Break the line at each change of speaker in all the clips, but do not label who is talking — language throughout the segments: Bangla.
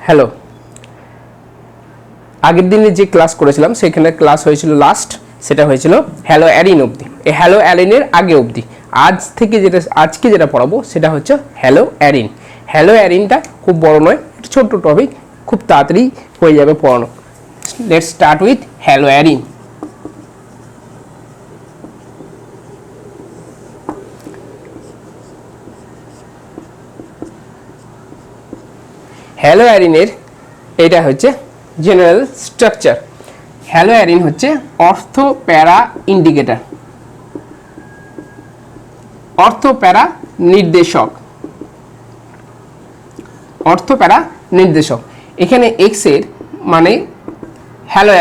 হ্যালো, আগের দিনে যে ক্লাস করেছিলাম সেখানে ক্লাস হয়েছিল লাস্ট, সেটা হয়েছিল হ্যালো অ্যারিন অবধি। এই হ্যালো অ্যারিনের আগে অবধি আজকে যেটা পড়াবো সেটা হচ্ছে হ্যালো অ্যারিন। হ্যালো অ্যারিনটা খুব বড় নয়, ছোট্ট টপিক, খুব তাড়াতাড়ি হয়ে যাবে পড়ানো। Let's start with haloarene. হ্যালো অ্যারিনের এটা হচ্ছে জেনারেল স্ট্রাকচার। হ্যালো অ্যারিন হচ্ছে অর্থ প্যারা ইন্ডিকেটর, অর্থ প্যারা নির্দেশক, অর্থ প্যারা নির্দেশক। এখানে এক্স এর মানে হ্যালো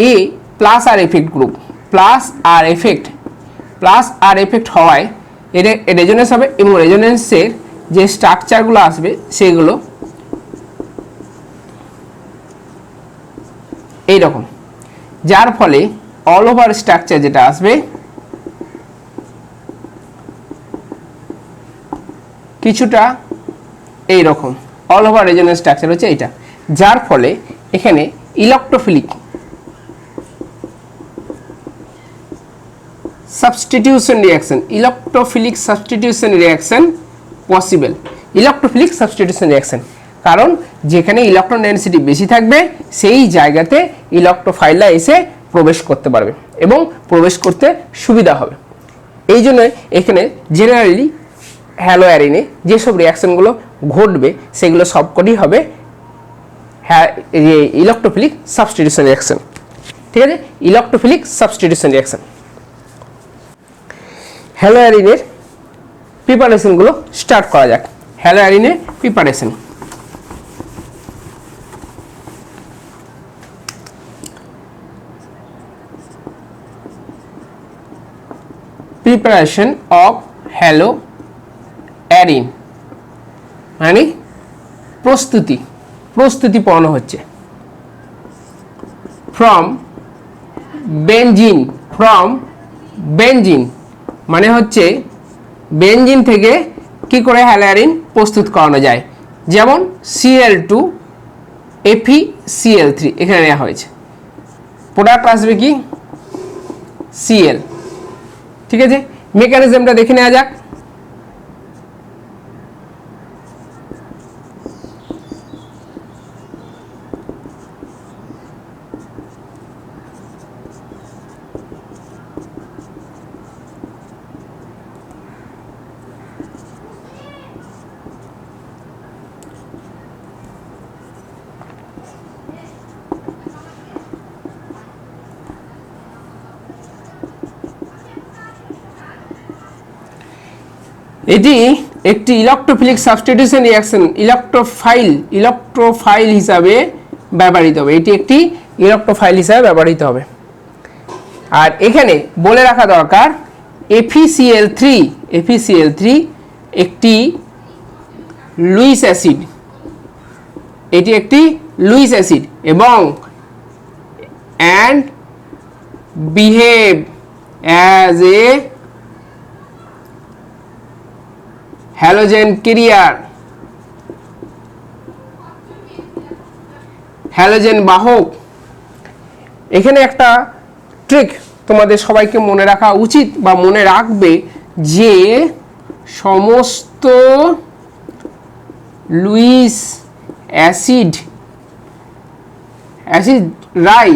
এ প্লাস আর এফেক্ট গ্রুপ, প্লাস আর এফেক্ট হওয়ায় এর রেজোনেন্স হবে এবং রেজোনেন্সের যে স্ট্রাকচারগুলো আসবে সেগুলো এইরকম, যার ফলে অল ওভার স্ট্রাকচার যেটা আসবে কিছুটা এইরকম। অল ওভার রেজোনেন্স স্ট্রাকচার হচ্ছে এটা, যার ফলে এখানে electrophilic substitution reaction possible. Electrophilic substitution reaction, কারণ যেখানে ইলেকট্রন ডেনসিটি বেশি থাকবে সেই জায়গাতে ইলেকট্রোফাইলরা এসে প্রবেশ করতে পারবে এবং প্রবেশ করতে সুবিধা হবে। এই জন্য এখানে জেনারেলি হ্যালো অ্যারিনে যেসব রিঅ্যাকশনগুলো ঘটবে সেগুলো সবকটি হবে ইলেকট্রোফিলিক সাবস্টিটিউশন রিঅ্যাকশন। ঠিক আছে, ইলেকট্রোফিলিক সাবস্টিটিউশন রিঅ্যাকশন। হ্যালো অ্যারিনের প্রিপারেশনগুলো স্টার্ট করা যাক। হ্যালো অ্যারিনের preparation. Preparation of haloarene মানে প্রস্তুতি পড়ানো হচ্ছে। ফ্রম বেনজিন মানে হচ্ছে বেনজিন থেকে কি করে হ্যালো অ্যারিন প্রস্তুত করানো যায়, যেমন Cl2 FeCl3 এখানে নেওয়া হয়েছে। প্রোডাক্ট আসবে কি Cl। ঠিক আছে, মেকানিজমটা দেখে নেওয়া যাক। এটি একটি ইলেকট্রোফিলিক সাবস্টিটিউশন রিঅ্যাকশন, ইলেকট্রোফাইল হিসাবে ব্যবহৃত হবে। এটি একটি ইলেকট্রোফাইল হিসাবে ব্যবহৃত হবে। আর এখানে বলে রাখা দরকার FeCl3 একটি লুইস অ্যাসিড, এটি একটি লুইস অ্যাসিড এবং behave as a halogen career, halogen বাহক। এখানে একটা ট্রিক তোমাদের সবাইকে মনে রাখা উচিত বা মনে রাখবে যে সমস্ত লুইস অ্যাসিডরাই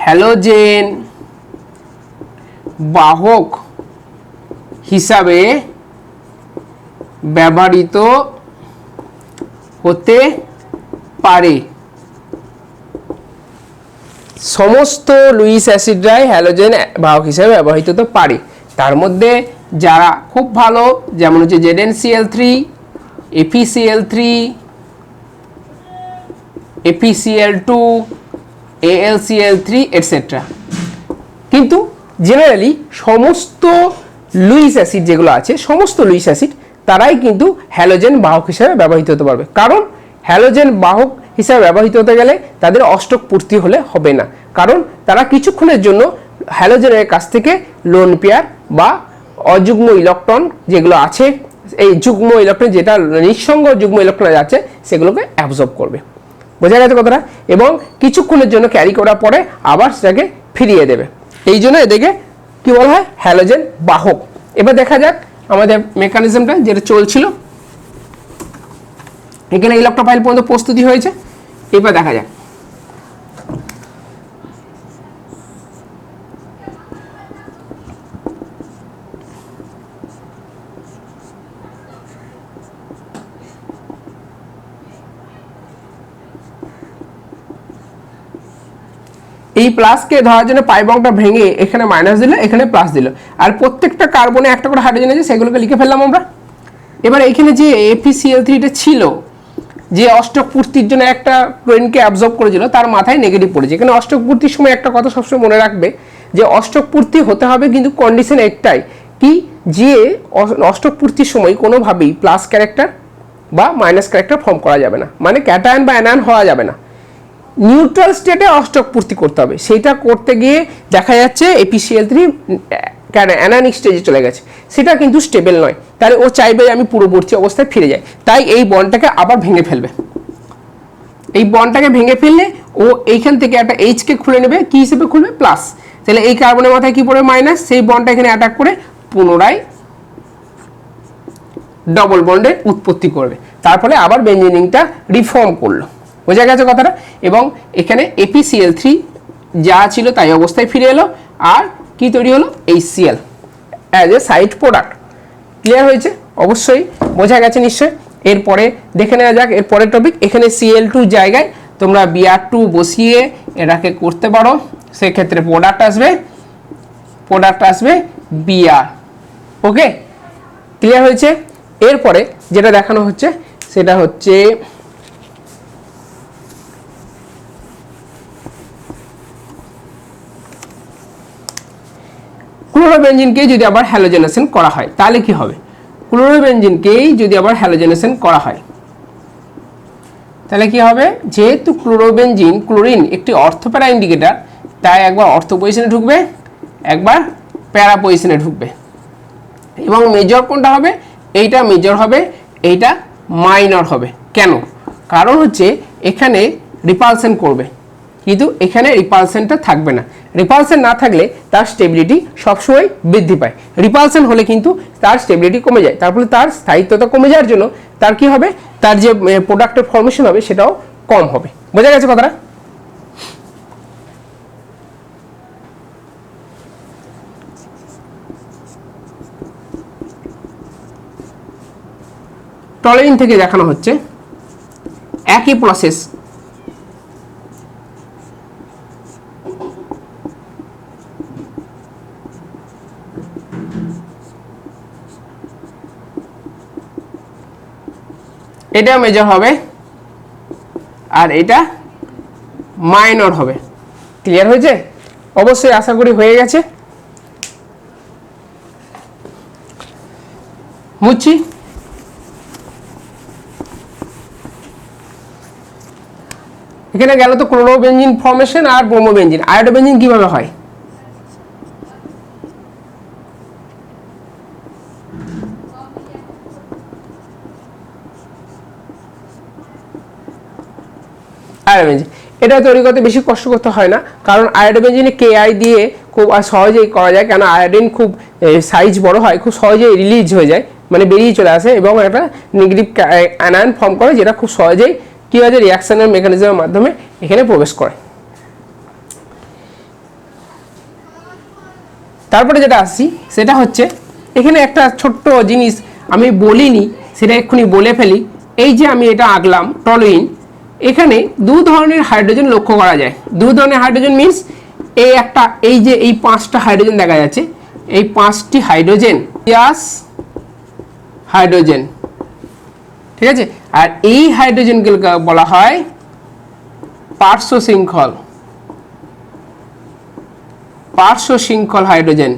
হ্যালোজেন বাহক হিসাবে ব্যবহৃত হতে পারে। সমস্ত লুইস অ্যাসিডরাই হ্যালোজেন বাহক হিসাবে ব্যবহৃত হতে পারে। তার মধ্যে যারা খুব ভালো যেমন হচ্ছে ZnCl3, FeCl3, FeCl2, AlCl3 etcetera. কিন্তু জেনারেলি সমস্ত লুইস অ্যাসিড যেগুলো আছে, সমস্ত লুইস অ্যাসিড তারাই কিন্তু হ্যালোজেন বাহক হিসাবে ব্যবহৃত হতে পারবে। কারণ হ্যালোজেন বাহক হিসাবে ব্যবহৃত হতে গেলে তাদের অষ্টক পূর্তি হলে হবে না, কারণ তারা কিছুক্ষণের জন্য হ্যালোজেনের কাছ থেকে লোন পেয়ার বা অযুগ্ম ইলেকট্রন যেগুলো আছে এই যুগ্ম ইলেকট্রন, যেটা নিঃসঙ্গ যুগ্ম ইলেকট্রন যাচ্ছে সেগুলোকে অ্যাবজর্ব করবে। বোঝা গেছে কথাটা? এবং কিছুক্ষণের জন্য ক্যারি করার পরে আবার সেটাকে ফিরিয়ে দেবে। এই জন্য এদেরকে কি বলা হয়? হ্যালোজেন বাহক। এবার দেখা যাক আমাদের মেকানিজমটা যেটা চলছিল। এখানে ইলেকট্রোফাইল পর্যন্ত প্রস্তুতি হয়েছে, এবার দেখা যাক। এই প্লাসকে ধরার জন্য পাই বন্ডটা ভেঙে এখানে মাইনাস দিল, এখানে প্লাস দিল, আর প্রত্যেকটা কার্বনে একটা করে হাইড্রোজেন আছে, সেগুলোকে লিখে ফেললাম আমরা। এবার এখানে যে FeCl3টা ছিল, যে অষ্টক পূর্তির জন্য একটা ক্লোরিনকে অ্যাবজর্ব করেছিল, তার মাথায় নেগেটিভ পড়েছে। এখানে অষ্টক পূর্তির সময় একটা কথা সবসময় মনে রাখবে, যে অষ্টক পূর্তি হতে হবে কিন্তু কন্ডিশন একটাই, কি যে অষ্টক পূর্তির সময় কোনোভাবেই প্লাস ক্যারেক্টার বা মাইনাস ক্যারেক্টার ফর্ম করা যাবে না, মানে ক্যাটায়ন বা অ্যানায়ন হওয়া যাবে না। নিউট্রাল স্টেটে অষ্টক পূর্তি করতে হবে। সেইটা করতে গিয়ে দেখা যাচ্ছে FeCl3 অ্যানায়নিক স্টেজে চলে গেছে, সেটা কিন্তু স্টেবল নয়। তাহলে ও চাইবে আমি পূর্ববর্তী অবস্থায় ফিরে যাই, তাই এই বন্ডটাকে আবার ভেঙে ফেলবে। এই বন্ডটাকে ভেঙে ফেললে ও এইখান থেকে একটা এইচকে খুলে নেবে, কি হিসেবে খুলবে? প্লাস। তাহলে এই কার্বনের মাথায় কি পড়বে? মাইনাস। সেই বন্ডটা এখানে অ্যাটাক করে পুনরায় ডবল বন্ডের উৎপত্তি করবে, তারপরে আবার বেঞ্জিনিংটা রিফর্ম করলো। বোঝা গেছে কথাটা? এবং এখানে FeCl3 যা ছিল তাই অবস্থায় ফিরে এলো, আর কি তৈরি হলো? HCl as a side product. Clear হয়েছে? অবশ্যই বোঝা গেছে নিশ্চয়। এরপরে দেখে নেওয়া যাক এর পরের টপিক। এখানে Cl2 জায়গায় তোমরা Br2 বসিয়ে এটাকে করতে পারো, সেক্ষেত্রে প্রোডাক্ট আসবে Br। ওকে, ক্লিয়ার হয়েছে? এরপরে যেটা দেখানো হচ্ছে সেটা হচ্ছে ক্লোরোবেনজিনকে যদি আবার হ্যালোজেনেশন করা হয় তাহলে কি হবে? ক্লোরোবেনজিনকেই যদি আবার হ্যালোজেনেশন করা হয় তাহলে কি হবে? যেহেতু ক্লোরিন একটি অর্থোপ্যারা ইন্ডিকেটর, তাই একবার অর্থ পজিশনে ঢুকবে, একবার প্যারা পজিশনে ঢুকবে। এবং মেজর কোনটা হবে? এইটা মেজর হবে, এইটা মাইনর হবে। কেন? কারণ হচ্ছে এখানে রিপালশন করবে, কিন্তু এখানে রিপালশনটা থাকবে না। রিপালশন না থাকলে তার স্টেবিলিটি সবসময় বৃদ্ধি পায়, রিপালশন হলে কিন্তু তার স্টেবিলিটি কমে যায়। তারপরে তার স্থায়িত্বতা কমে যাওয়ার জন্য তার কি হবে? তার যে প্রোডাক্টের ফর্মেশন হবে সেটাও কম হবে। বোঝা গেছে কথাটা? টলোইন থেকে দেখানো হচ্ছে একই প্রসেস। এটা মেজর হবে আর এটা মাইনর হবে। ক্লিয়ার হয়েছে? অবশ্যই আশা করি হয়ে গেছে। বুঝছি। এখানে গেল তো ক্লোরোবেনজিন ফর্মেশন আর ব্রোমোবেনজিন। আয়োডোবেনজিন কিভাবে হয়? আয়োডোবেনজিন এটা তৈরি করতে বেশি কষ্ট করতে হয় না, কারণ আয়োডোবেনজিনে KI দিয়ে খুব সহজেই করা যায়, কেন আয়োডিন খুব সাইজ বড় হয়, খুব সহজেই রিলিজ হয়ে যায়, মানে বেরিয়ে চলে আসে এবং একটা নেগেটিভ অ্যানায়ন ফর্ম করে, যেটা খুব সহজেই কি হয়, রিয়াকশনের মেকানিজমের মাধ্যমে এখানে প্রবেশ করে। তারপরে যেটা আসছি সেটা হচ্ছে এখানে একটা ছোট্ট জিনিস আমি বলিনি, সেটা এক্ষুনি বলে ফেলি। এই যে আমি এটা আঁকলাম টলোইন, এখানে দু ধরনের হাইড্রোজেন লক্ষ্য করা যায়। দু ধরনের হাইড্রোজেন মিন্স এই একটা, এই যে এই 5টা হাইড্রোজেন দেখা যাচ্ছে, এই 5টি হাইড্রোজেন গ্যাস হাইড্রোজেন, ঠিক আছে? আর এই হাইড্রোজেনগুলোকে বলা হয় পার্শ্ব শৃঙ্খল হাইড্রোজেন।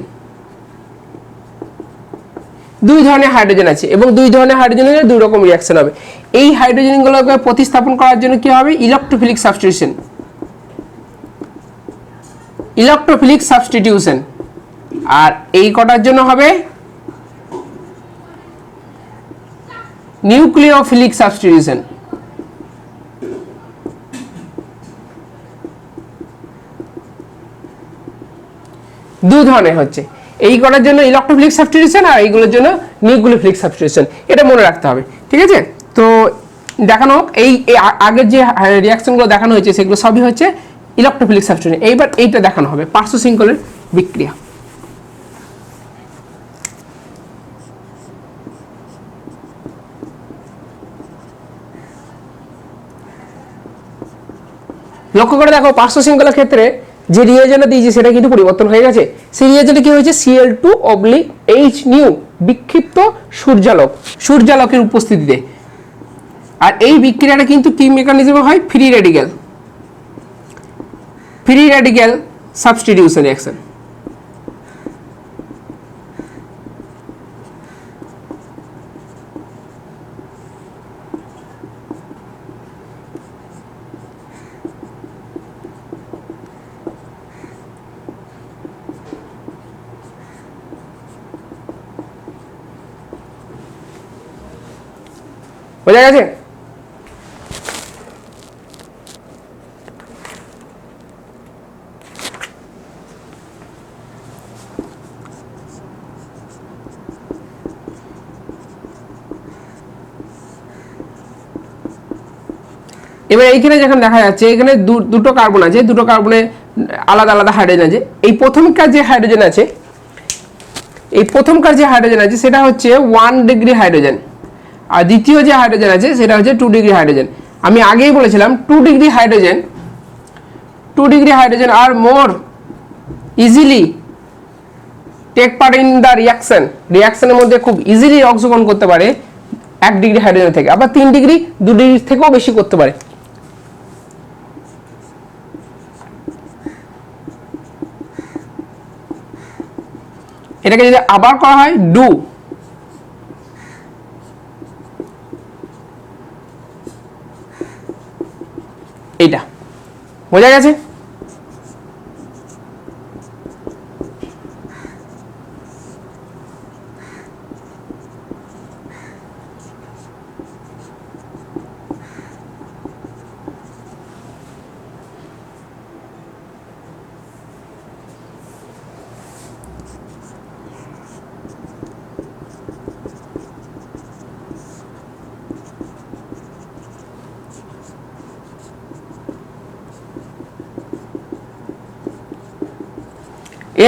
দুই ধরনের হাইড্রোজেন আছে এবং দুই ধরনের হাইড্রোজেনের দুই রকম রিঅ্যাকশন হবে। এই হাইড্রোজেনগুলোকে প্রতিস্থাপন করার জন্য কি হবে? Electrophilic substitution. আর এই কটার জন্য হবে নিউক্লিওফিলিক সাবস্টিটিউশন। দু ধরনের হচ্ছে, এই করার জন্য ইলেকট্রোফিলিক সাবস্টিটিউশন আর এইগুলোর জন্য নিউক্লিওফিলিক সাবস্টিটিউশন, এটা মনে রাখতে হবে। ঠিক আছে, তো দেখানো হোক। এই আগের যে রিয়াকশনগুলো দেখানো হয়েছে সেগুলো সবই হচ্ছে ইলেকট্রোফিলিক সাবস্টিটিউশন। এইবার এইটা দেখানো হবে পার্শ্ব শৃঙ্খলের বিক্রিয়া। লক্ষ্য করে দেখো পার্শ্ব শৃঙ্খলার ক্ষেত্রে যে রিয়েজেন্টটা দিয়েছি সেটা কিন্তু পরিবর্তন হয়ে গেছে। সেই রিয়েজেন্টে কি হয়েছে, Cl2/H নিউ, বিক্ষিপ্ত সূর্যালোকের উপস্থিতিতে। আর এই বিক্রিয়াটা কিন্তু কি মেকানিজমে হয়, ফ্রি রেডিক্যাল সাবস্টিটিউশন রিঅ্যাকশন। বোঝা গেছে? এবার এইখানে যখন দেখা যাচ্ছে এখানে দুটো কার্বন আছে, দুটো কার্বনে আলাদা আলাদা হাইড্রোজেন আছে। এই প্রথমকার যে হাইড্রোজেন আছে সেটা হচ্ছে 1 ডিগ্রি হাইড্রোজেন, আর দ্বিতীয় যে হাইড্রোজেন আছে সেটা হচ্ছে 2 ডিগ্রি হাইড্রোজেন। আমি আগেই বলেছিলাম 2 ডিগ্রি হাইড্রোজেন আর more easily take part in the রিয়াকশনের মধ্যে খুব ইজিলি অংশগ্রহণ করতে পারে 1 ডিগ্রি হাইড্রোজেন থেকে, আবার 3 ডিগ্রি 2 ডিগ্রি থেকেও বেশি করতে পারে। এটাকে যদি আবার করা হয় ডু, এইটা বোঝা গেছে?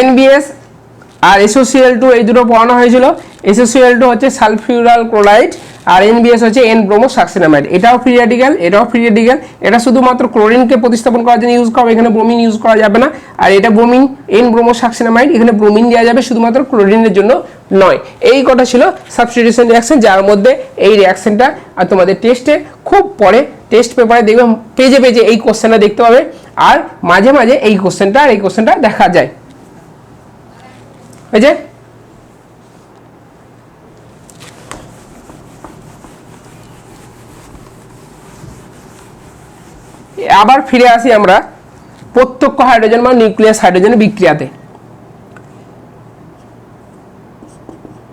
NBS আর SOCl2 এই দুটো পড়ানো হয়েছিল। SOCl2 হচ্ছে সালফিউরাল ক্লোরাইড আর NBS হচ্ছে N-ব্রোমোসাকসিনামাইড। এটাও ফ্রি রেডিক্যাল, এটা শুধুমাত্র ক্লোরিনকে প্রতিস্থাপন করার জন্য ইউজ করা হবে, এখানে ব্রোমিন ইউজ করা যাবে না। আর এটা ব্রোমিন, N-ব্রোমোসাকসিনামাইড, এখানে ব্রোমিন দেওয়া যাবে শুধুমাত্র ক্লোরিনের জন্য নয়। এই কটা ছিল সাবস্টিটিউশন রিঅ্যাকশন, যার মধ্যে এই রিঅ্যাকশনটা আর তোমাদের টেস্টে খুব পরে টেস্ট পেপারে দেখবে পেজে এই কোশ্চেনটা দেখতে পাবে, আর মাঝে মাঝে এই কোশ্চেনটা আর এই কোশ্চেনটা দেখা যায়। এই যে আবার ফিরে আসি আমরা প্রত্যক্ষ হাইড্রোজেন বা নিউক্লিয়াস হাইড্রোজেনের বিক্রিয়াতে।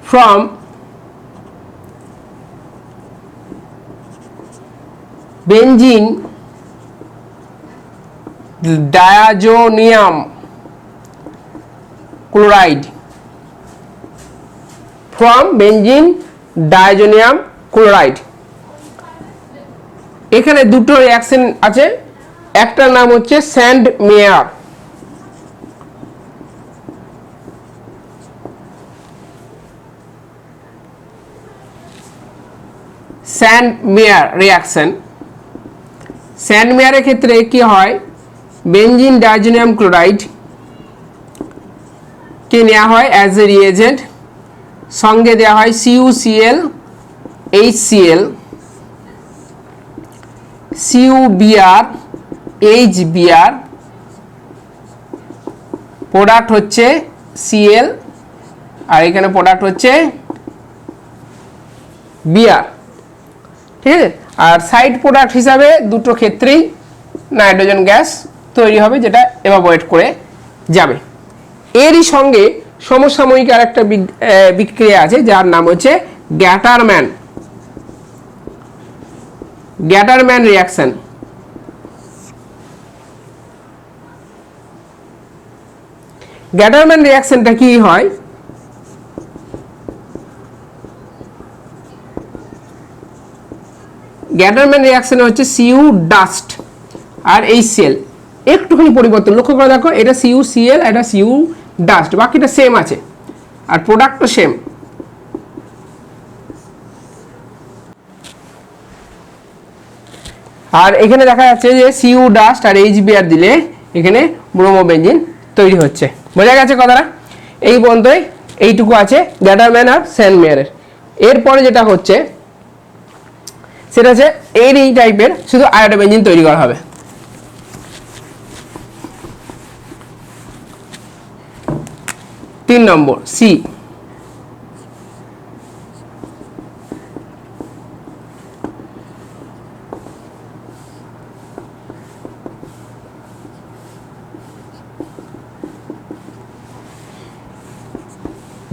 ফ্রম বেনজিন ডায়াজোনিয়াম ক্লোরাইড, এখানে দুটো রিঅ্যাকশন আছে, একটার নাম হচ্ছে স্যান্ড-মেয়ার, রিঅ্যাকশন। স্যান্ড-মেয়ারের ক্ষেত্রে কি হয়, বেনজিন ডায়াজোনিয়াম ক্লোরাইড কে নেওয়া হয় অ্যাজ এ রিয়েজেন্ট, সঙ্গে দেওয়া হয় CuCl, HCl, CuBr, HBr, product হচ্ছে Cl, আর এখানে প্রোডাক্ট হচ্ছে Br। ঠিক আছে, আর সাইড প্রোডাক্ট হিসাবে দুটো ক্ষেত্রেই নাইট্রোজেন গ্যাস তৈরি হবে, যেটা এভাপোরেট করে যাবে। এরই সঙ্গে সমসাময়িক আর একটা বিক্রিয়া আছে যার নাম হচ্ছে গ্যাটারম্যান গ্যাটারম্যান রিয়াকশন। গ্যাটারম্যান রিয়াকশনটা কি হয়? গ্যাটারম্যান রিয়াকশনে হচ্ছে সিইউ ডাস্ট আর HCl একটুখানি পরিবর্তন লক্ষ্য করে দেখো, এটা CuCl, এটা সিইউ ডাস্ট, বাকিটা সেম আছে আর প্রোডাক্টও সেম। আর এখানে দেখা যাচ্ছে যে সিইউ ডাস্ট আর HBr দিলে এখানে ব্রোমোবেনজিন তৈরি হচ্ছে। বোঝা গেছে কথাটা? এই পর্যন্তই, এইটুকু আছে গ্যাটারম্যান আর স্যান্ডমেয়ারের। এরপরে যেটা হচ্ছে সেটা হচ্ছে এই টাইপের শুধু আয়োডোবেনজিন তৈরি করা হবে। তিন নম্বর সি,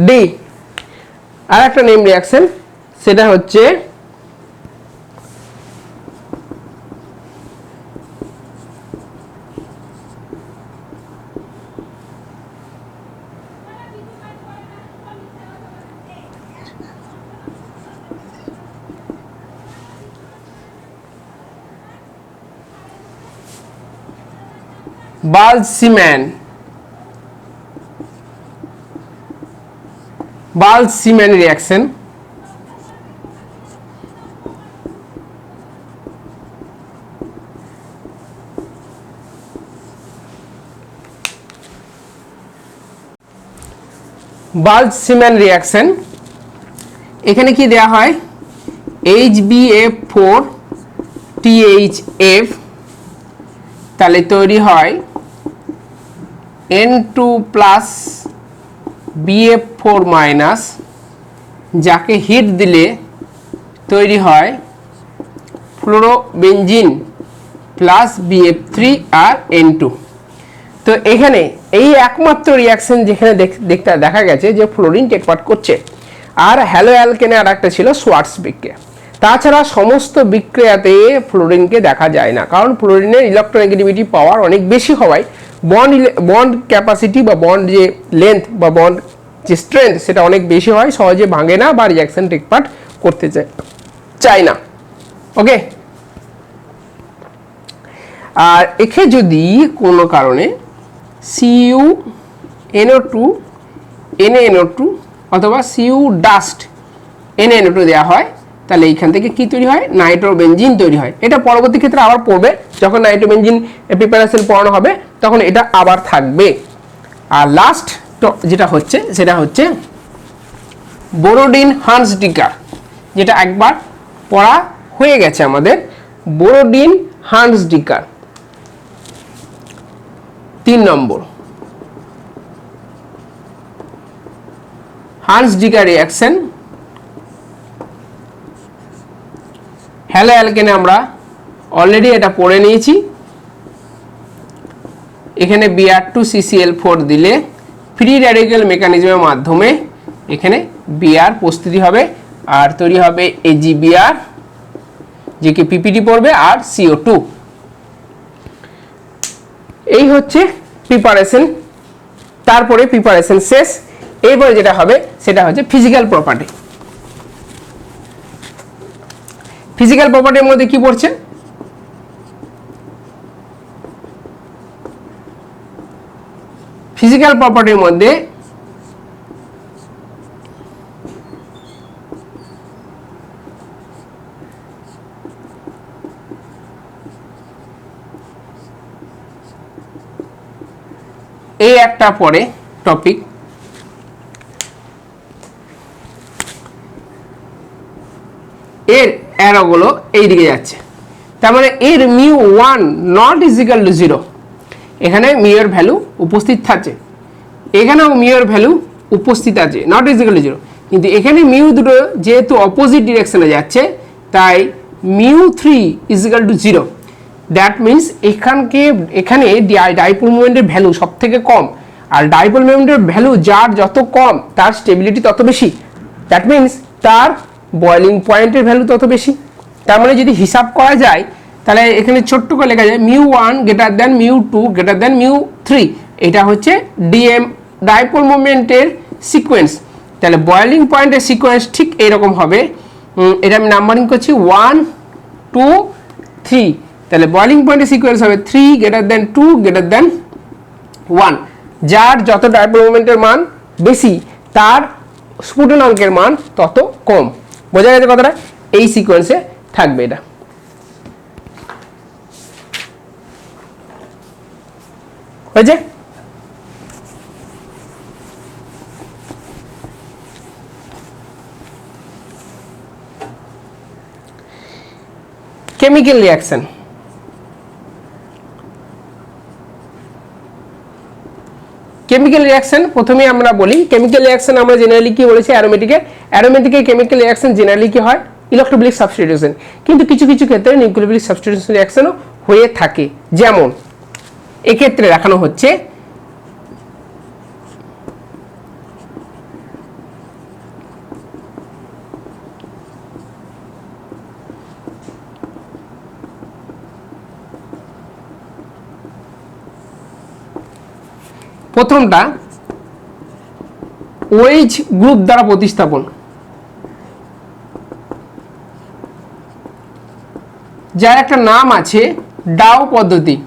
ডি আর একটা নেম রিয়াকশন, সেটা হচ্ছে বালসিম্যান। বালসিম্যান রিয়াকশন বালসিম্যান রিয়াকশন এখানে কি দেয়া হয়? HbF4 THF, তাহলে তৈরি হয় N2 প্লাস BF4 মাইনাস, যাকে হিট দিলে তৈরি হয় ফ্লোরোবেনজিন প্লাস BF3 আর N2। তো এখানে এই একমাত্র রিয়াকশন যেখানে দেখা গেছে যে ফ্লোরিন টেক পার্ট করছে, আর হ্যালো অ্যালকেনে আর একটা ছিল সোয়ার্টস বিক্রিয়া। তাছাড়া সমস্ত বিক্রিয়াতে ফ্লোরিনকে দেখা যায় না, কারণ ফ্লোরিনের ইলেকট্রোনেগেটিভিটি পাওয়ার অনেক বেশি হওয়ায় বন্ড ক্যাপাসিটি বা বন্ড যে লেন্থ বা বন্ড যে স্ট্রেংথ সেটা অনেক বেশি হয়, সহজে ভাঙে না বা রিয়াকশন টেক পার্ট করতে চায় না। ওকে, আর একে যদি কোনো কারণে CuNO2 NaNO2 অথবা CU ডাস্ট NaNO2 দেওয়া হয়, তাহলে এইখান থেকে কি তৈরি হয়? নাইট্রোবেনজিন তৈরি হয়। এটা পরবর্তী ক্ষেত্রে আবার পড়বে, যখন নাইট্রোবেনজিন প্রিপারেশন পড়ানো হবে তখন এটা আবার থাকবে। আর লাস্ট যেটা হচ্ছে সেটা হচ্ছে বোরোডিন হান্সডিকার, যেটা একবার পড়া হয়ে গেছে আমাদের। বোরোডিন হান্সডিকার 3 নম্বর হান্সডিকার রিয়াকশন। হ্যালো অ্যালকেনে আমরা অলরেডি এটা পড়ে নিয়েছি। এখানে Br2CCl4 দিলে ফ্রি র্যাডিক্যাল মেকানিজমের মাধ্যমে এখানে Br প্রস্তুতি হবে আর তৈরি হবে AgBr, যে কি PPD পড়বে, আর CO2। এই হচ্ছে প্রিপারেশন। তারপরে প্রিপারেশন শেষ। এরপরে যেটা হবে সেটা হচ্ছে ফিজিক্যাল প্রপার্টি। ফিজিক্যাল প্রপার্টির মধ্যে কি পড়ছে? ফিজিক্যাল প্রপার্টির মধ্যে এই একটা পরে টপিক, এর অ্যারোগুলো এই দিকে যাচ্ছে, তার মানে এর μ1 নট ইজিক্যাল টু 0। এখানে মিউ এর ভ্যালু উপস্থিত থাকছে, এখানেও মিউ এর ভ্যালু উপস্থিত আছে, নট ইজিক্যাল টু 0। কিন্তু এখানে মিউ দুটো যেহেতু অপোজিট ডিরেকশনে যাচ্ছে, তাই μ3 ইজিক্যাল টু 0। দ্যাট মিনস এখানে ডাইপোল মোমেন্টের ভ্যালু সব থেকে কম, আর ডাইপোল মোমেন্টের ভ্যালু যার যত কম তার স্টেবিলিটি তত বেশি। দ্যাট মিনস তার বয়েলিং পয়েন্টের ভ্যালু তত বেশি। তার মানে যদি হিসাব করা যায় তাহলে এখানে ছোট্ট করে লেখা যায় μ1 গ্রেটার দেন μ2 গ্রেটার দেন μ3, এটা হচ্ছে ডাইপোল মোমেন্টের সিকোয়েন্স। তাহলে বয়েলিং পয়েন্টের সিকোয়েন্স ঠিক এইরকম হবে, এটা আমি নাম্বারিং করছি 1 2 3। তাহলে বয়েলিং পয়েন্টের সিকোয়েন্স হবে 3 গ্রেটার দেন 2 গ্রেটার দেন 1। যার যত ডাইপোল মোমেন্টের মান বেশি তার স্ফুটনাঙ্কের মান তত কম। বোঝা গেছে কথাটা? এই সিকোয়েন্সে থাকবে এটা। হয়েছে? কেমিক্যাল রিঅ্যাকশন, কেমিক্যাল রিঅ্যাকশন প্রথমে আমরা বলি। কেমিক্যাল রিঅ্যাকশন আমরা জেনারেলি কি বলেছি, অ্যারোমেটিকের কেমিক্যাল রিঅ্যাকশন জেনারেলি কি হয়, ইলেকট্রোফিলিক সাবস্টিটিউশন। কিন্তু কিছু কিছু ক্ষেত্রে নিউক্লিওফিলিক সাবস্টিটিউশন রিঅ্যাকশনও হয়ে থাকে। যেমন এক্ষেত্রে দেখানো হচ্ছে প্রথমটা ওএইচ গ্রুপ দ্বারা প্রতিস্থাপন, যার একটা নাম আছে ডাও পদ্ধতি।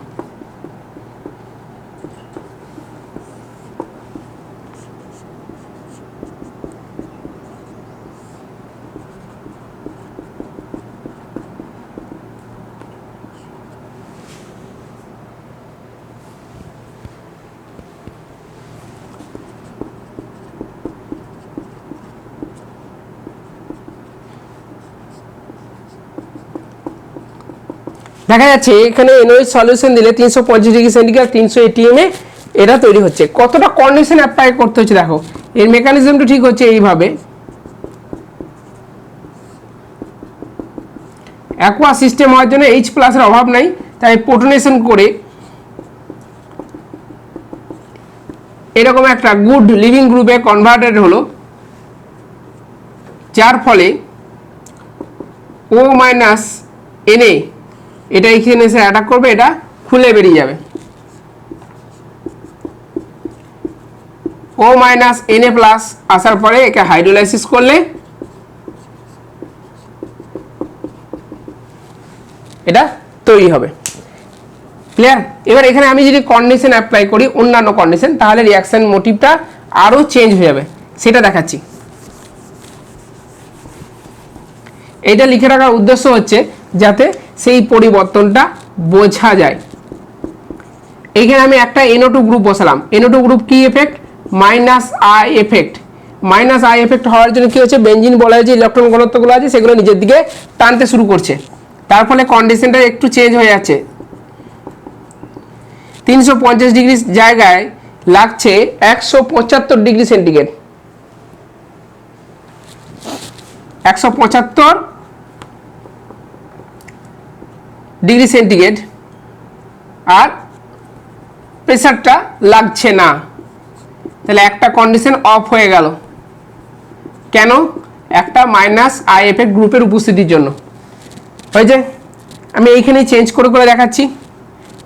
দেখা যাচ্ছে এখানে এনওএইচ সলিউশন দিলে 350 ডিগ্রি সেন্টিগ্রেড 300 এটিএম এ এটা তৈরি হচ্ছে। কতটা কন্ডিশন অ্যাপ্লাই করতে হচ্ছে দেখো, এর মেকানিজমটা ঠিক হচ্ছে এইভাবে। অ্যাকোয়া সিস্টেম হওয়ার জন্য H প্লাসের অভাব নাই, তাই প্রোটনেশন করে এরকম একটা গুড লিভিং গ্রুপে কনভার্টেড হলো, যার ফলে O মাইনাস Na এটা এখানে এসে অ্যাটাক করবে, এটা খুলে বেরিয়ে যাবে। O মাইনাস Na প্লাস আসার পরে একে হাইড্রোলাইসিস করলে এটা তৈরি হবে। ক্লিয়ার? এবার এখানে আমি যদি কন্ডিশন অ্যাপ্লাই করি অন্যান্য কন্ডিশন, তাহলে রিঅ্যাকশন মোটিভটা আরও চেঞ্জ হয়ে যাবে, সেটা দেখাচ্ছি। এটা লিখে রাখার উদ্দেশ্য হচ্ছে যাতে সেই পরিবর্তনটা বোঝা যায়। এইখানে আমি একটা NO2 গ্রুপ বসালাম। NO2 গ্রুপ কি effect? Minus I effect. Minus I effect হওয়ার জন্য কি হচ্ছে, বেঞ্জিন বলয়ের যে ইলেকট্রন ঘনত্বগুলো আছে সেগুলো নিজের দিকে টানতে শুরু করছে, তার ফলে কন্ডিশনটা একটু চেঞ্জ হয়ে যাচ্ছে। 350 ডিগ্রি জায়গায় লাগছে 175 ডিগ্রি সেন্টিগ্রেড। 175 ডিগ্রি সেন্টিগ্রেড, আর প্রেসারটা লাগছে না। তাহলে একটা কন্ডিশন অফ হয়ে গেল। কেন? একটা মাইনাস আই এফেক্ট গ্রুপের উপস্থিতির জন্য। হয়েছে? আমি এইখানেই চেঞ্জ করে করে দেখাচ্ছি।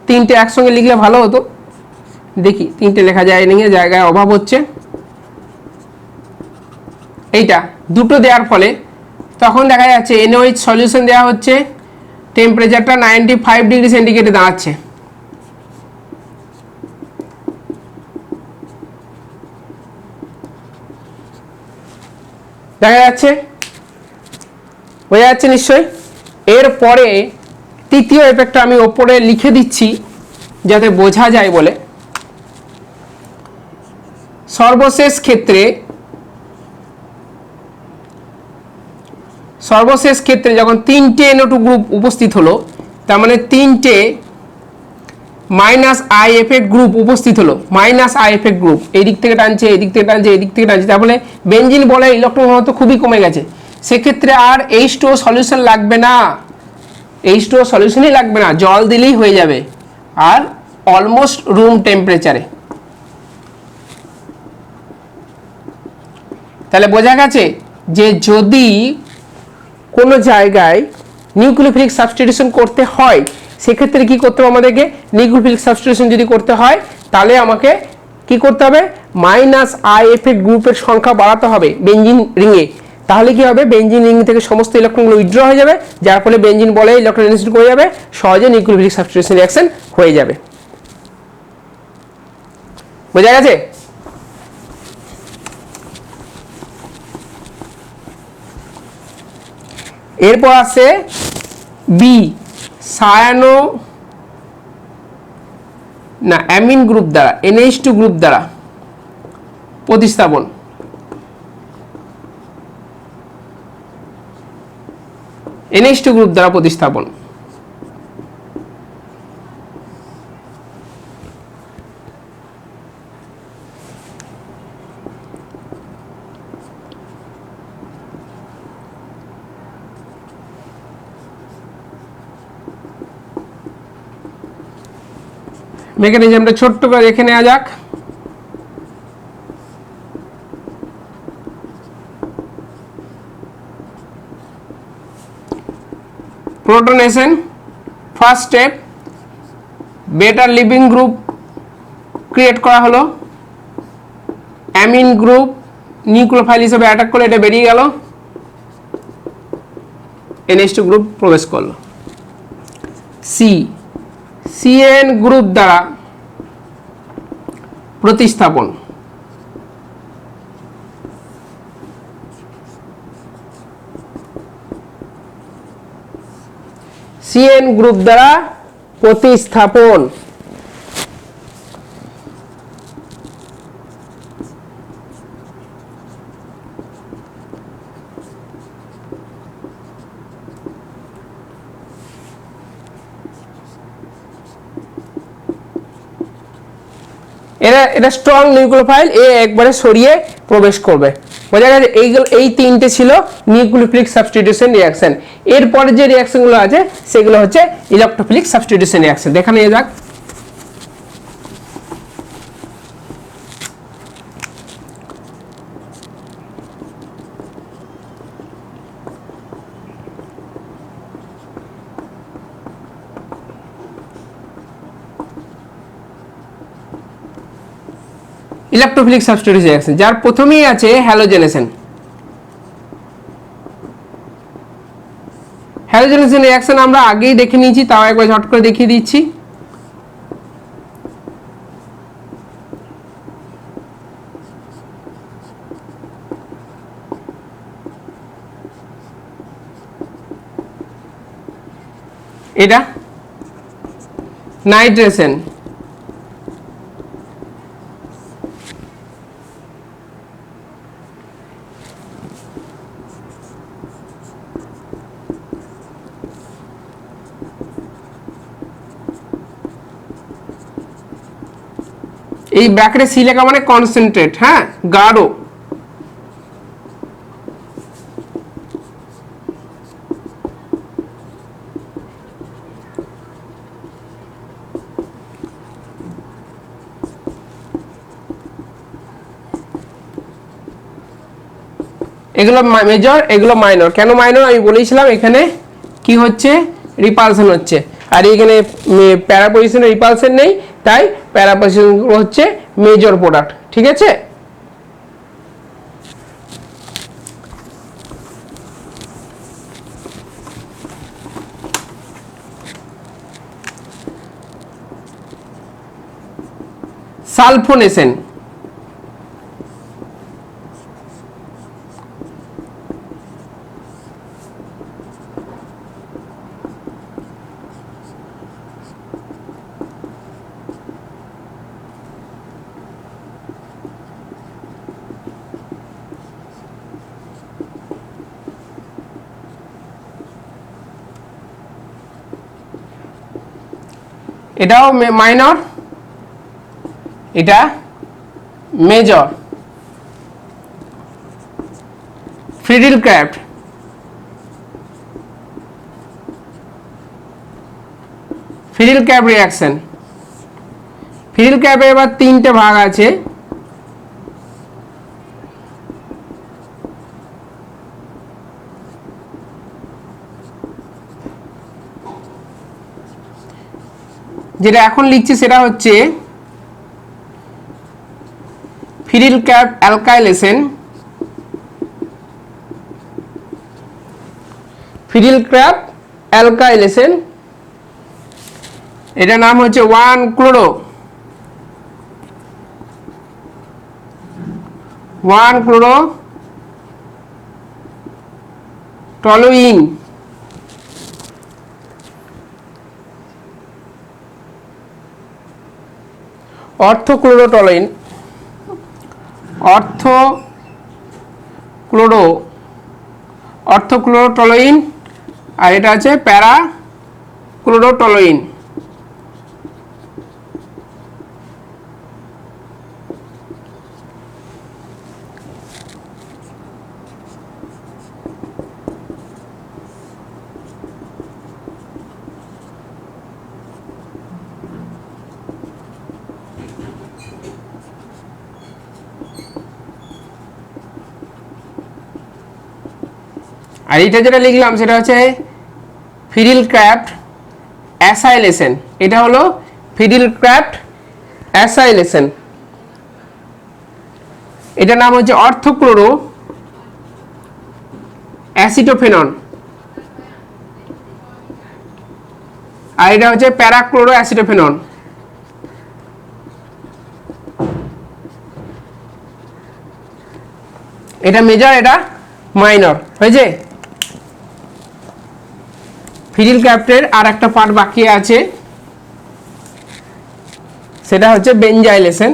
তিনটে একসঙ্গে লিখলে ভালো হতো, দেখি তিনটে লেখা যায় নিয়ে জায়গায় অভাব হচ্ছে। এইটা দুটো দেওয়ার ফলে তখন দেখা যাচ্ছে NOH সলিউশন দেওয়া হচ্ছে, টেম্পারেচারটা 95 ডিগ্রি সেন্টিগ্রেডে দাঁড়াচ্ছে। দেখা যাচ্ছে? বোঝা যাচ্ছে নিশ্চয়ই? এরপরে তৃতীয় এফেক্টটা আমি ওপরে লিখে দিচ্ছি যাতে বোঝা যায় বলে। সর্বশেষ ক্ষেত্রে যখন তিনটে NO2 গ্রুপ উপস্থিত হলো, তার মানে তিনটে মাইনাস আই এফেক্ট গ্রুপ উপস্থিত হলো। মাইনাস আই এফেক্ট গ্রুপ এই দিক থেকে টানছে, এই দিক থেকে টানছে, এই দিক থেকে টানছে, তার ফলে বেঞ্জিন বলয়ের ইলেকট্রন ঘনত্ব খুবই কমে গেছে। সেক্ষেত্রে আর H2O সলিউশন লাগবে না, H2O সলিউশনই লাগবে না, জল দিলেই হয়ে যাবে, আর অলমোস্ট রুম টেম্পারেচারে। তাহলে বোঝা গেছে যে যদি কোনো জায়গায় নিউক্লিওফিলিক সাবস্টিটিউশন করতে হয়, সেক্ষেত্রে কি করতে হবে আমাদেরকে, নিউক্লিওফিলিক সাবস্টিটিউশন যদি করতে হয় তাহলে আমাকে কি করতে হবে, মাইনাস আইএফ গ্রুপের সংখ্যা বাড়াতে হবে বেঞ্জিন রিংয়ে। তাহলে কি হবে, বেঞ্জিন রিং থেকে সমস্ত ইলেকট্রনগুলো উইথড্র হয়ে যাবে, যার ফলে বেঞ্জিন বলে ইলেকট্রন ডেনসিটি কমে যাবে, সহজে নিউক্লিওফিলিক সাবস্টিটিউশন রিঅ্যাকশন হয়ে যাবে। বোঝা গেছে? এরপর আছে বি, সায়ানো না অ্যামিন গ্রুপ দ্বারা NH2 গ্রুপ দ্বারা প্রতিস্থাপন। NH2 গ্রুপ দ্বারা প্রতিস্থাপন। মেকানিজমটা ছোট্ট করে দেখে নেওয়া যাক। Protonation first step, better leaving group create করা হলো, অ্যামিন গ্রুপ নিউক্লিওফাইল হিসেবে অ্যাটাক করলে এটা বেরিয়ে গেল, NH2 গ্রুপ প্রবেশ করলো। সি, CN গ্রুপ দ্বারা প্রতিস্থাপন। CN গ্রুপ দ্বারা প্রতিস্থাপন। এটা স্ট্রং নিউক্লিওফাইল এ একবারে সরিয়ে প্রবেশ করবে। বোঝা গেছে? এই তিনটে ছিল নিউক্লিওফিলিক সাবস্টিটিউশন রিঅ্যাকশন। এরপরে যে রিঅ্যাকশনগুলো আছে সেগুলো হচ্ছে ইলেকট্রোফিলিক সাবস্টিটিউশন রিঅ্যাকশন। দেখা নিয়ে যাক। ইলেকট্রোফিলিক সাবস্টিটিউশন রিঅ্যাকশন, যার প্রথমেই আছে হ্যালোজেনেশন। হ্যালোজেনেশন রিঅ্যাকশন আমরা আগেই দেখে নিয়েছি, তাও একবার ঝট করে দেখিয়ে দিচ্ছি। এটা নাইট্রেশন, এই ব্র্যাকেটে সি লেখা মানে কনসেন্ট্রেট, হ্যাঁ, গাঢ়। এগুলো মেজর, এগুলো মাইনর। কেন মাইনর আমি বলেছিলাম, এখানে কি হচ্ছে, রিপালশন হচ্ছে, আর এখানে প্যারা পজিশনে রিপালশন নেই, তাই প্যারা পজিশন হচ্ছে মেজর প্রোডাক্ট। ঠিক আছে? সালফোনেশন, এটাও মাইনর, এটা major. Friedel Craft, Friedel Craft reaction. Friedel ক্রাফটে এবার তিনটে ভাগ আছে। যেটা এখন লিখছি সেটা হচ্ছে Friedel Craft alkylation, Friedel Craft alkylation, এটার নাম হচ্ছে 1-chlorotoluene। অর্থোক্লোরোটলুইন, অর্থোক্লোরোটলুইন, আর এটা আছে প্যারাক্লোরোটলুইন। আর এটা যেটা লিখলাম সেটা হচ্ছে ফিরিল ক্র্যাফট অ্যাসাইলেশন, এটা হলো ফিরিল ক্র্যাফট অ্যাসাইলেশন, এটার নাম হচ্ছে অর্থোক্লোরো অ্যাসিটোফেনন, আর এটা হচ্ছে প্যারাক্লোরো অ্যাসিটোফেনন। এটা মেজর, এটা মাইনর, হয়েছে। ফিরিল ক্র্যাফটের আর একটা পার্ট বাকি আছে, সেটা হচ্ছে বেনজাইলেশন।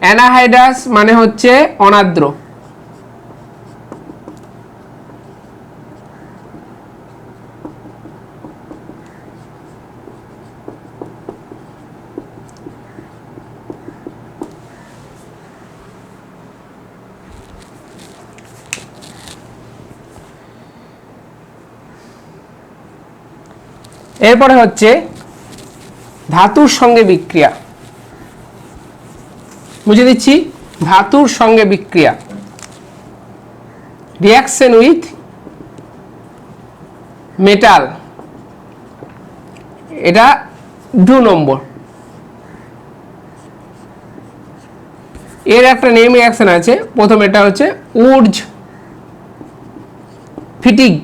অ্যানাহাইডাস মানে হচ্ছে অনাদ্র, এরপরে হচ্ছে ধাতুর সঙ্গে বিক্রিয়া, বুঝে দিচ্ছি। ধাতুর সঙ্গে বিক্রিয়া, রিয়াকশন উইথ মেটাল, এটা 2 নম্বর। এর একটা নেম রিয়াকশন আছে, প্রথম এটা হচ্ছে উর্জ ফিটিগ।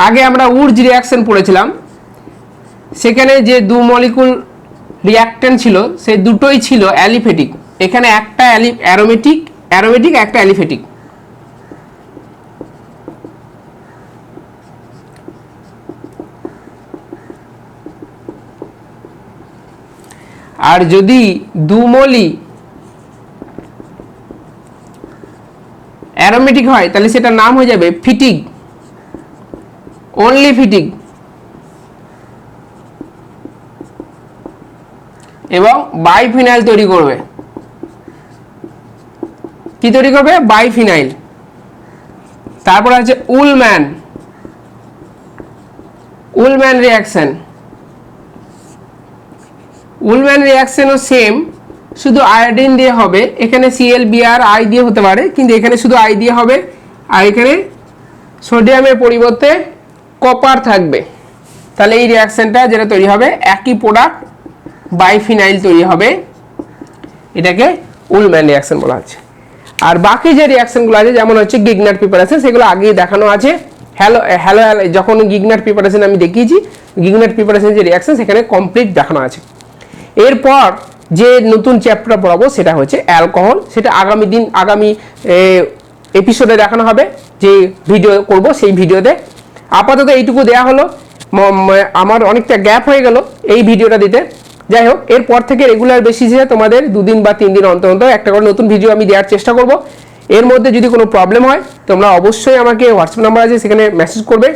আগে আমরা উর্জ রিয়াকশন পড়েছিলাম, সেখানে যে 2 মলিকুল রিয়াক্টেন্ট ছিল সেই দুটোই ছিল অ্যালিফেটিক, এখানে একটা অ্যারোমেটিক, একটা অ্যালিফেটিক। আর যদি 2 মলি অ্যারোমেটিক হয় তাহলে সেটার নাম হয়ে যাবে ফিটিগ, অনলি ফিটিগ, এবং বাইফিনাইল তৈরি করবে। কি তৈরি করবে? বাইফিনাইল। তারপর আছে উলম্যান রিয়াকশন। উলম্যান রিয়াকশনও সেম, শুধু আয়োডিন দিয়ে হবে। এখানে ClBr আই দিয়ে হতে পারে, কিন্তু এখানে শুধু আই দিয়ে হবে, আর এখানে সোডিয়ামের পরিবর্তে কপার থাকবে। তাহলে এই রিয়াকশনটা যেটা তৈরি হবে, একই প্রোডাক্ট বাইফিনাইল তৈরি হবে, এটাকে উলম্যান রিয়াকশন বলা হচ্ছে। আর বাকি যে রিয়াকশনগুলো আছে, যেমন হচ্ছে গিগনার প্রিপারেশন, সেগুলো আগেই দেখানো আছে। যখন গিগনার প্রিপারেশন আমি দেখিয়েছি, গিগনার প্রিপারেশন যে রিয়াকশন সেখানে কমপ্লিট দেখানো আছে। এরপর যে নতুন চ্যাপ্টার পড়াবো সেটা হচ্ছে অ্যালকোহল, সেটা আগামী এপিসোডে দেখানো হবে, যে ভিডিও করব সেই ভিডিওতে। আপাতত এইটুকু দেয়া হলো, আমার অনেকটা গ্যাপ হয়ে গেল এই ভিডিওটা দিতে। যাই হোক, এরপর থেকে রেগুলার বেসিসে তোমাদের 2 দিন বা 3 দিন অন্তর অন্তর একটা করে নতুন ভিডিও আমি দেওয়ার চেষ্টা করব। এর মধ্যে যদি কোনো প্রবলেম হয় তোমরা অবশ্যই আমাকে হোয়াটসঅ্যাপ নাম্বার আছে সেখানে মেসেজ করবে।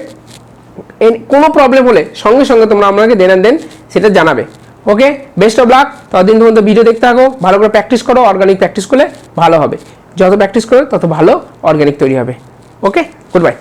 কোনো প্রবলেম হলে সঙ্গে সঙ্গে তোমরা আমাকে দেন সেটা জানাবে। ওকে, বেস্ট অফ লাক। ততদিন পর্যন্ত ভিডিও দেখতে থাকো, ভালো করে প্র্যাকটিস করো। অর্গানিক প্র্যাকটিস করলে ভালো হবে, যত প্র্যাকটিস করো তত ভালো অর্গানিক তৈরি হবে। ওকে, গুড বাই।